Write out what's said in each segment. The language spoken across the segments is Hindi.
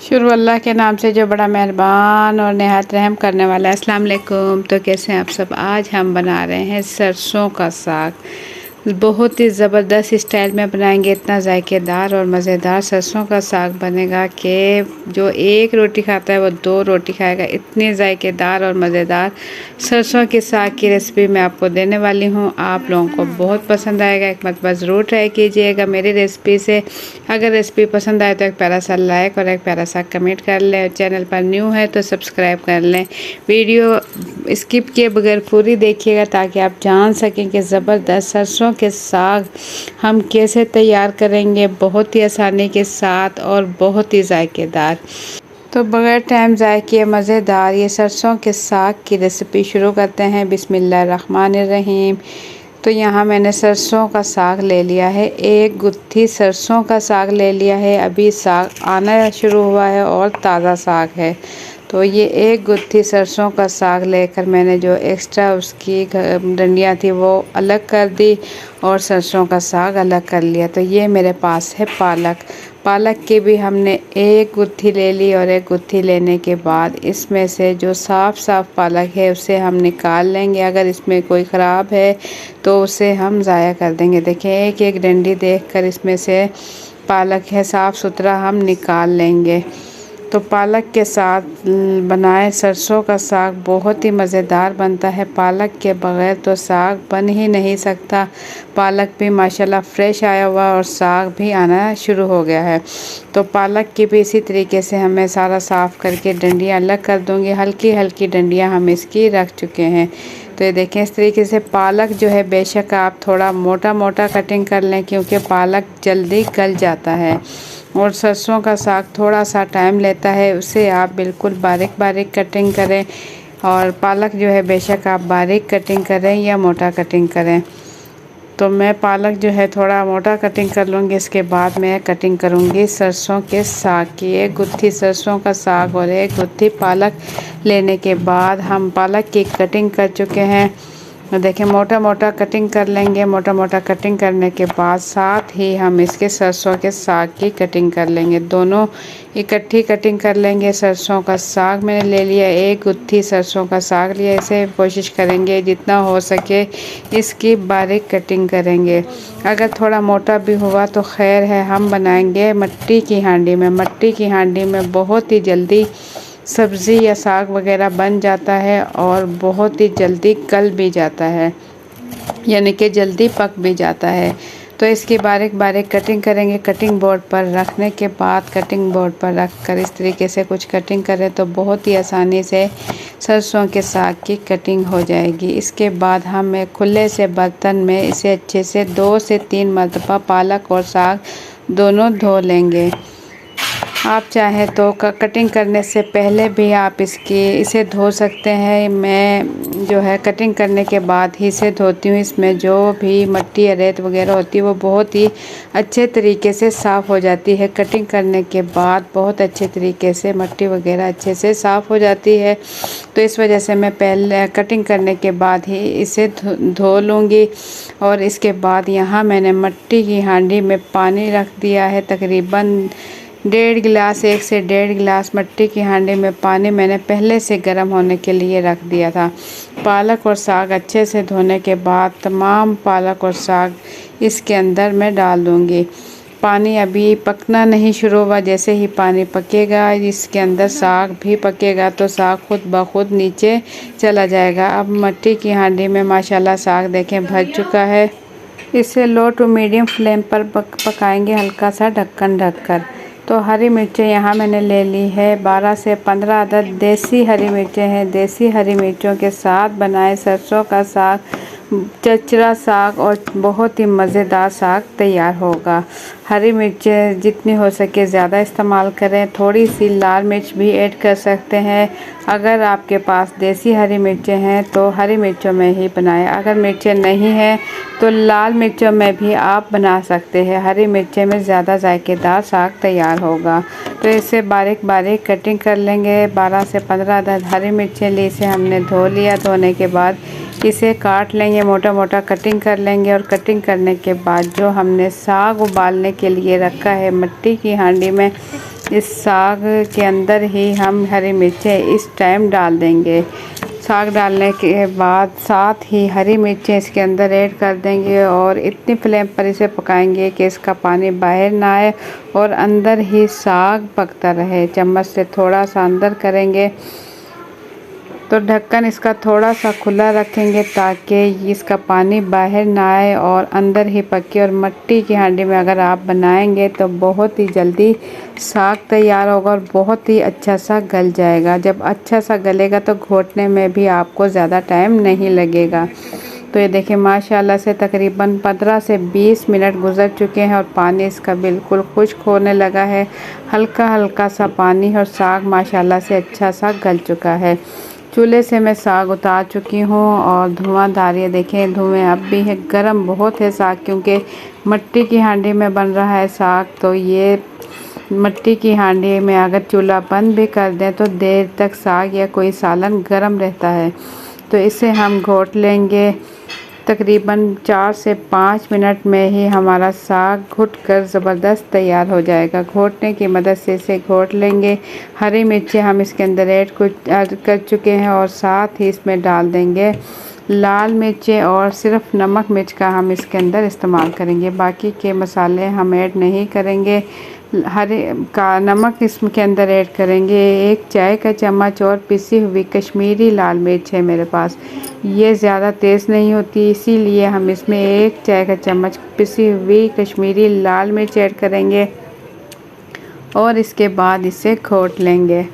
शुरू अल्लाह के नाम से जो बड़ा मेहरबान और नहायत रहम करने वाला है। अस्सलाम वालेकुम। तो कैसे हैं आप सब। आज हम बना रहे हैं सरसों का साग। बहुत ही ज़बरदस्त स्टाइल में बनाएंगे। इतना जायकेदार और मज़ेदार सरसों का साग बनेगा कि जो एक रोटी खाता है वो दो रोटी खाएगा। इतनी जायकेदार और मज़ेदार सरसों के साग की रेसिपी मैं आपको देने वाली हूँ। आप लोगों को बहुत पसंद आएगा। एक मरतबा ज़रूर ट्राई कीजिएगा मेरी रेसिपी से। अगर रेसिपी पसंद आए तो एक प्यारा सा लाइक और एक प्यारा सा कमेंट कर लें। चैनल पर न्यू है तो सब्सक्राइब कर लें। वीडियो स्किप किए बगैर पूरी देखिएगा ताकि आप जान सकें कि ज़बरदस्त सरसों के साग हम कैसे तैयार करेंगे, बहुत ही आसानी के साथ और बहुत ही जायकेदार। तो बगैर टाइम ज़ाय किए मज़ेदार ये सरसों के साग की रेसिपी शुरू करते हैं। बिस्मिल्लाहिर्रहमानिर्रहीम। तो यहाँ मैंने सरसों का साग ले लिया है। एक गुत्थी सरसों का साग ले लिया है। अभी साग आना शुरू हुआ है और ताज़ा साग है। तो ये एक गुत्थी सरसों का साग लेकर मैंने जो एक्स्ट्रा उसकी डंडियाँ थी वो अलग कर दी और सरसों का साग अलग कर लिया। तो ये मेरे पास है पालक। पालक की भी हमने एक गुत्थी ले ली और एक गुत्थी लेने के बाद इसमें से जो साफ़ पालक है उसे हम निकाल लेंगे। अगर इसमें कोई ख़राब है तो उसे हम ज़ाया कर देंगे। देखें एक एक डंडी देखकर इसमें से पालक है साफ़ सुथरा हम निकाल लेंगे। तो पालक के साथ बनाए सरसों का साग बहुत ही मज़ेदार बनता है। पालक के बग़ैर तो साग बन ही नहीं सकता। पालक भी माशाल्लाह फ़्रेश आया हुआ और साग भी आना शुरू हो गया है। तो पालक की भी इसी तरीके से हमें सारा साफ़ करके डंडियाँ अलग कर दूँगी। हल्की हल्की डंडियाँ हम इसकी रख चुके हैं। तो ये देखें इस तरीके से पालक जो है बेशक आप थोड़ा मोटा मोटा कटिंग कर लें क्योंकि पालक जल्दी गल जाता है और सरसों का साग थोड़ा सा टाइम लेता है। उसे आप बिल्कुल बारीक बारीक कटिंग करें और पालक जो है बेशक आप बारीक कटिंग करें या मोटा कटिंग करें। तो मैं पालक जो है थोड़ा मोटा कटिंग कर लूँगी। इसके बाद मैं कटिंग करूँगी सरसों के साग की। एक गुत्थी सरसों का साग और एक गुत्थी पालक लेने के बाद हम पालक की कटिंग कर चुके हैं। देखें मोटा मोटा कटिंग कर लेंगे। मोटा मोटा कटिंग करने के बाद साथ ही हम इसके सरसों के साग की कटिंग कर लेंगे। दोनों इकट्ठी कटिंग कर लेंगे। सरसों का साग मैंने ले लिया, एक गुत्थी सरसों का साग लिया। इसे कोशिश करेंगे जितना हो सके इसकी बारीक कटिंग करेंगे। अगर थोड़ा मोटा भी हुआ तो खैर है। हम बनाएंगे मट्टी की हांडी में। मट्टी की हांडी में बहुत ही जल्दी सब्ज़ी या साग वगैरह बन जाता है और बहुत ही जल्दी गल भी जाता है, यानी कि जल्दी पक भी जाता है। तो इसकी बारीक बारीक कटिंग करेंगे। कटिंग बोर्ड पर रखने के बाद कटिंग बोर्ड पर रख कर इस तरीके से कुछ कटिंग करें तो बहुत ही आसानी से सरसों के साग की कटिंग हो जाएगी। इसके बाद हम एक खुले से बर्तन में इसे अच्छे से 2 से 3 मरतबा पालक और साग दोनों धो लेंगे। आप चाहें तो कटिंग करने से पहले भी आप इसे धो सकते हैं। मैं जो है कटिंग करने के बाद ही इसे धोती हूँ। इसमें जो भी मिट्टी या रेत वगैरह होती है वो बहुत ही अच्छे तरीके से साफ़ हो जाती है। कटिंग करने के बाद बहुत अच्छे तरीके से मिट्टी वगैरह अच्छे से साफ़ हो जाती है। तो इस वजह से मैं पहले कटिंग करने के बाद ही इसे धो लूँगी। और इसके बाद यहाँ मैंने मिट्टी की हांडी में पानी रख दिया है। तकरीबन 1.5 गिलास, 1 से 1.5 गिलास मिट्टी की हांडी में पानी मैंने पहले से गर्म होने के लिए रख दिया था। पालक और साग अच्छे से धोने के बाद तमाम पालक और साग इसके अंदर मैं डाल दूँगी। पानी अभी पकना नहीं शुरू हुआ। जैसे ही पानी पकेगा इसके अंदर साग भी पकेगा तो साग खुद ब खुद नीचे चला जाएगा। अब मिट्टी की हांडी में माशाल्लाह साग देखें भर चुका है। इसे लो टू मीडियम फ्लेम पर पकाएंगे हल्का सा ढक्कन ढककर। तो हरी मिर्चें यहाँ मैंने ले ली है 12 से 15 अदद देसी हरी मिर्चें हैं। देसी हरी मिर्चों के साथ बनाए सरसों का साग चचरा साग और बहुत ही मज़ेदार साग तैयार होगा। हरी मिर्चें जितनी हो सके ज़्यादा इस्तेमाल करें। थोड़ी सी लाल मिर्च भी ऐड कर सकते हैं। अगर आपके पास देसी हरी मिर्चें हैं तो हरी मिर्चों में ही बनाएं। अगर मिर्चें नहीं हैं तो लाल मिर्चों में भी आप बना सकते हैं। हरी मिर्चें में ज़्यादा जायकेदार साग तैयार होगा। तो इसे बारीक बारीक कटिंग कर लेंगे। 12 से 15 अदद हरी मिर्चें ली। इसे हमने धो लिया। धोने के बाद इसे काट लेंगे, मोटा मोटा कटिंग कर लेंगे। और कटिंग करने के बाद जो हमने साग उबालने के लिए रखा है मिट्टी की हांडी में इस साग के अंदर ही हम हरी मिर्चें इस टाइम डाल देंगे। साग डालने के बाद साथ ही हरी मिर्चें इसके अंदर ऐड कर देंगे और इतनी फ्लेम पर इसे पकाएंगे कि इसका पानी बाहर ना आए और अंदर ही साग पकता रहे। चम्मच से थोड़ा सा अंदर करेंगे तो ढक्कन इसका थोड़ा सा खुला रखेंगे ताकि इसका पानी बाहर ना आए और अंदर ही पके। और मिट्टी की हांडी में अगर आप बनाएंगे तो बहुत ही जल्दी साग तैयार होगा और बहुत ही अच्छा सा गल जाएगा। जब अच्छा सा गलेगा तो घोटने में भी आपको ज़्यादा टाइम नहीं लगेगा। तो ये देखिए माशाल्लाह से तकरीबन 15 से 20 मिनट गुजर चुके हैं और पानी इसका बिल्कुल खुश्क होने लगा है। हल्का हल्का सा पानी और साग माशाल्लाह से अच्छा सा गल चुका है। चूल्हे से मैं साग उतार चुकी हूँ और धुआंधार, ये देखें धुएँ अब भी है। गरम बहुत है साग क्योंकि मिट्टी की हांडी में बन रहा है साग। तो ये मिट्टी की हांडी में अगर चूल्हा बंद भी कर दें तो देर तक साग या कोई सालन गरम रहता है। तो इसे हम घोट लेंगे। तकरीबन 4 से 5 मिनट में ही हमारा साग घुटकर ज़बरदस्त तैयार हो जाएगा। घोटने की मदद से इसे घोट लेंगे। हरी मिर्चें हम इसके अंदर ऐड कर चुके हैं और साथ ही इसमें डाल देंगे लाल मिर्चें और सिर्फ नमक मिर्च का हम इसके अंदर इस्तेमाल करेंगे। बाकी के मसाले हम ऐड नहीं करेंगे। हरे का नमक इसके अंदर ऐड करेंगे 1 चाय का चम्मच और पिसी हुई कश्मीरी लाल मिर्च है मेरे पास। ये ज़्यादा तेज़ नहीं होती इसीलिए हम इसमें 1 चाय का चम्मच पिसी हुई कश्मीरी लाल मिर्च ऐड करेंगे और इसके बाद इसे घोट लेंगे।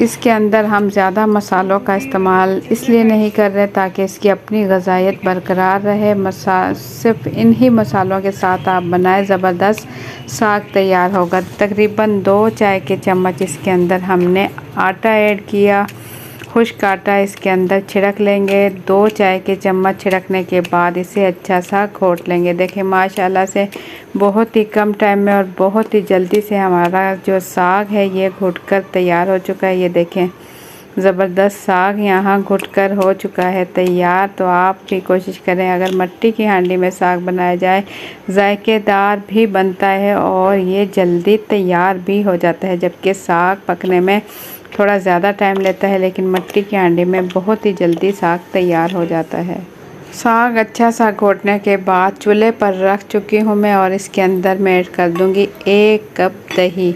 इसके अंदर हम ज़्यादा मसालों का इस्तेमाल इसलिए नहीं कर रहे ताकि इसकी अपनी ग़िज़ाइयत बरकरार रहे। सिर्फ इन्हीं मसालों के साथ आप बनाएं, ज़बरदस्त साग तैयार होगा। तकरीबन 2 चाय के चम्मच इसके अंदर हमने आटा ऐड किया। खुश्क आटा इसके अंदर छिड़क लेंगे। 2 चाय के चम्मच छिड़कने के बाद इसे अच्छा सा घोट लेंगे। देखें माशाल्लाह से बहुत ही कम टाइम में और बहुत ही जल्दी से हमारा जो साग है ये घुटकर तैयार हो चुका है। ये देखें ज़बरदस्त साग यहाँ घुटकर हो चुका है तैयार। तो आप भी कोशिश करें, अगर मिट्टी की हांडी में साग बनाया जाए जायकेदार भी बनता है और ये जल्दी तैयार भी हो जाता है। जबकि साग पकने में थोड़ा ज़्यादा टाइम लेता है लेकिन मिट्टी की हांडी में बहुत ही जल्दी साग तैयार हो जाता है। साग अच्छा सा घोटने के बाद चूल्हे पर रख चुकी हूँ मैं और इसके अंदर मैं ऐड कर दूँगी 1 कप दही।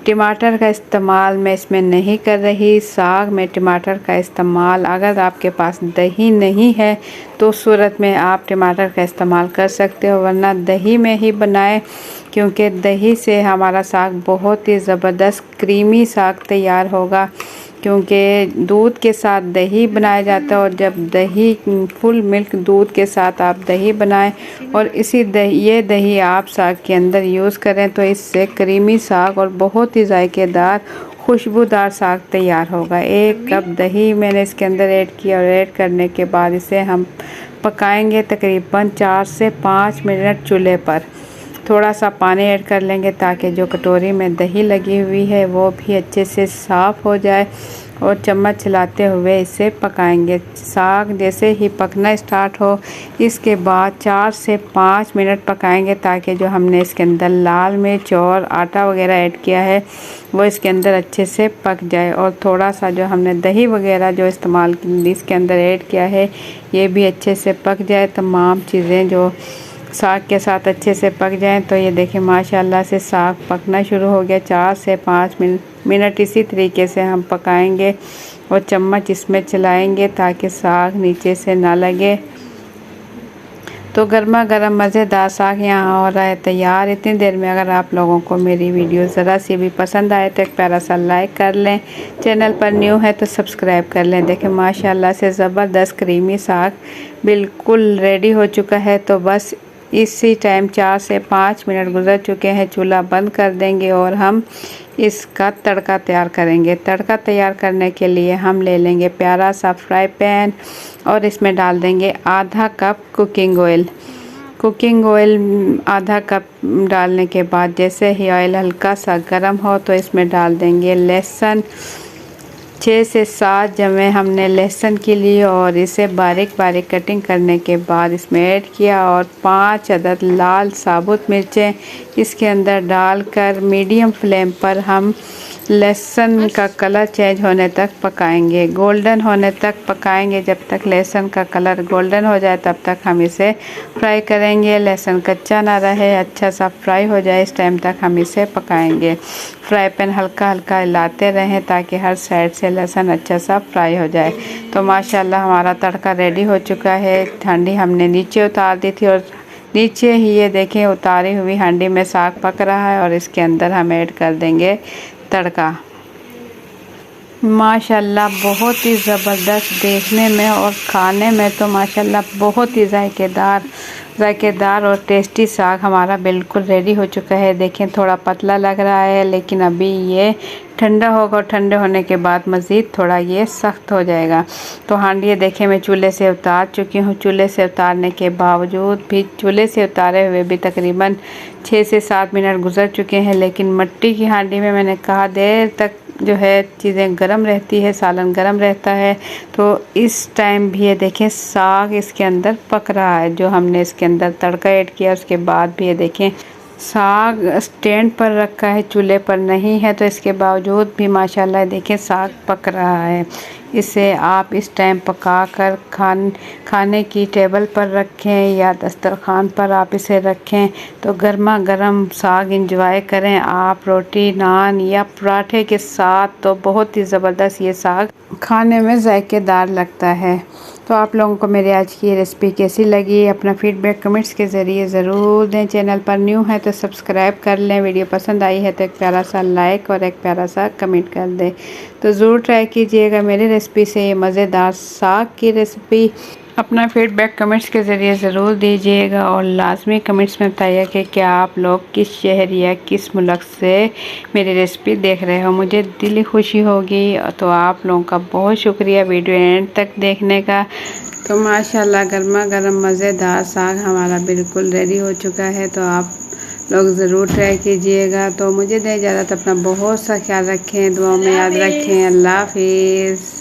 टमाटर का इस्तेमाल मैं इसमें नहीं कर रही। साग में टमाटर का इस्तेमाल, अगर आपके पास दही नहीं है तो उस सूरत में आप टमाटर का इस्तेमाल कर सकते हो, वरना दही में ही बनाएं क्योंकि दही से हमारा साग बहुत ही ज़बरदस्त क्रीमी साग तैयार होगा। क्योंकि दूध के साथ दही बनाया जाता है और जब दही फुल मिल्क दूध के साथ आप दही बनाएं और ये दही आप साग के अंदर यूज़ करें तो इससे क्रीमी साग और बहुत ही जायकेदार खुशबूदार साग तैयार होगा। 1 कप दही मैंने इसके अंदर ऐड किया और ऐड करने के बाद इसे हम पकाएंगे तकरीबन 4 से 5 मिनट चूल्हे पर। थोड़ा सा पानी ऐड कर लेंगे ताकि जो कटोरी में दही लगी हुई है वो भी अच्छे से साफ़ हो जाए और चम्मच चलाते हुए इसे पकाएंगे। साग जैसे ही पकना स्टार्ट हो इसके बाद 4 से 5 मिनट पकाएंगे ताकि जो हमने इसके अंदर लाल मिर्च और आटा वगैरह ऐड किया है वो इसके अंदर अच्छे से पक जाए और थोड़ा सा जो हमने दही वगैरह जो इस्तेमाल इसके अंदर ऐड किया है ये भी अच्छे से पक जाए। तमाम चीज़ें जो साग के साथ अच्छे से पक जाएं। तो ये देखें माशाल्लाह से साग पकना शुरू हो गया। 4 से 5 मिनट इसी तरीके से हम पकाएंगे और चम्मच इसमें चलाएंगे ताकि साग नीचे से ना लगे। तो गर्मा गर्म मज़ेदार साग यहाँ हो रहा है तैयार। इतनी देर में अगर आप लोगों को मेरी वीडियो ज़रा सी भी पसंद आए तो एक प्यारा सा लाइक कर लें। चैनल पर न्यू है तो सब्सक्राइब कर लें। देखें माशाल्लाह से ज़बरदस्त क्रीमी साग बिल्कुल रेडी हो चुका है। तो बस इसी टाइम 4 से 5 मिनट गुजर चुके हैं। चूल्हा बंद कर देंगे और हम इसका तड़का तैयार करेंगे। तड़का तैयार करने के लिए हम ले लेंगे प्यारा सा फ्राई पैन और इसमें डाल देंगे आधा cup cooking oil. Cooking oil आधा कप डालने के बाद जैसे ही ऑयल हल्का सा गर्म हो तो इसमें डाल देंगे लहसुन 6 से 7 जमें हमने लहसुन की ली और इसे बारीक बारीक कटिंग करने के बाद इसमें ऐड किया और 5 अदद लाल साबुत मिर्चें इसके अंदर डालकर मीडियम फ्लेम पर हम लहसुन का कलर चेंज होने तक पकाएंगे, गोल्डन होने तक पकाएंगे। जब तक लहसुन का कलर गोल्डन हो जाए तब तक हम इसे फ्राई करेंगे। लहसुन कच्चा ना रहे, अच्छा सा फ्राई हो जाए, इस टाइम तक हम इसे पकाएंगे। फ्राई पैन हल्का हल्का हिलाते रहें ताकि हर साइड से लहसुन अच्छा सा फ्राई हो जाए। तो माशाल्लाह हमारा तड़का रेडी हो चुका है। हांडी हमने नीचे उतार दी थी और नीचे ही ये देखें उतारी हुई हांडी में साग पक रहा है और इसके अंदर हम ऐड कर देंगे तड़का। माशाल्लाह बहुत ही ज़बरदस्त देखने में और खाने में तो माशाल्लाह बहुत ही जायकेदार और टेस्टी साग हमारा बिल्कुल रेडी हो चुका है। देखें थोड़ा पतला लग रहा है लेकिन अभी ये ठंडा होगा और ठंडे होने के बाद मज़ीद थोड़ा ये सख्त हो जाएगा। तो हांडी देखें मैं चूल्हे से उतार चुकी हूँ। चूल्हे से उतारने के बावजूद भी, चूल्हे से उतारे हुए भी तकरीबन 6 से 7 मिनट गुजर चुके हैं, लेकिन मिट्टी की हांडी में मैंने कहा देर तक जो है चीज़ें गर्म रहती है, सालन गर्म रहता है। तो इस टाइम भी ये देखें साग इसके अंदर पक रहा है। जो हमने इसके अंदर तड़का ऐड किया उसके बाद भी ये देखें साग स्टैंड पर रखा है, चूल्हे पर नहीं है, तो इसके बावजूद भी माशाल्लाह देखें साग पक रहा है। इसे आप इस टाइम पकाकर खाने की टेबल पर रखें या दस्तरखान पर आप इसे रखें तो गर्मा गर्म साग इंजॉय करें आप रोटी, नान या पराठे के साथ। तो बहुत ही ज़बरदस्त ये साग खाने में जायकेदार लगता है। तो आप लोगों को मेरी आज की रेसिपी कैसी लगी अपना फीडबैक कमेंट्स के ज़रिए ज़रूर दें। चैनल पर न्यू है तो सब्सक्राइब कर लें। वीडियो पसंद आई है तो एक प्यारा सा लाइक और एक प्यारा सा कमेंट कर दें। तो ज़रूर ट्राई कीजिएगा मेरी रेसिपी से ये मज़ेदार साग की रेसिपी। अपना फीडबैक कमेंट्स के ज़रिए ज़रूर दीजिएगा और लाजमी कमेंट्स में बताइए कि क्या आप लोग किस शहर या किस मुल्क से मेरी रेसिपी देख रहे हो। मुझे दिली खुशी होगी। तो आप लोगों का बहुत शुक्रिया वीडियो एंड तक देखने का। तो माशाल्लाह गर्मा गर्म मज़ेदार साग हमारा बिल्कुल रेडी हो चुका है। तो आप लोग ज़रूर ट्राई कीजिएगा। तो मुझे दे इजाज़त, अपना बहुत सा ख्याल रखें, दुआ में याद रखें। अल्लाह हाफिज़।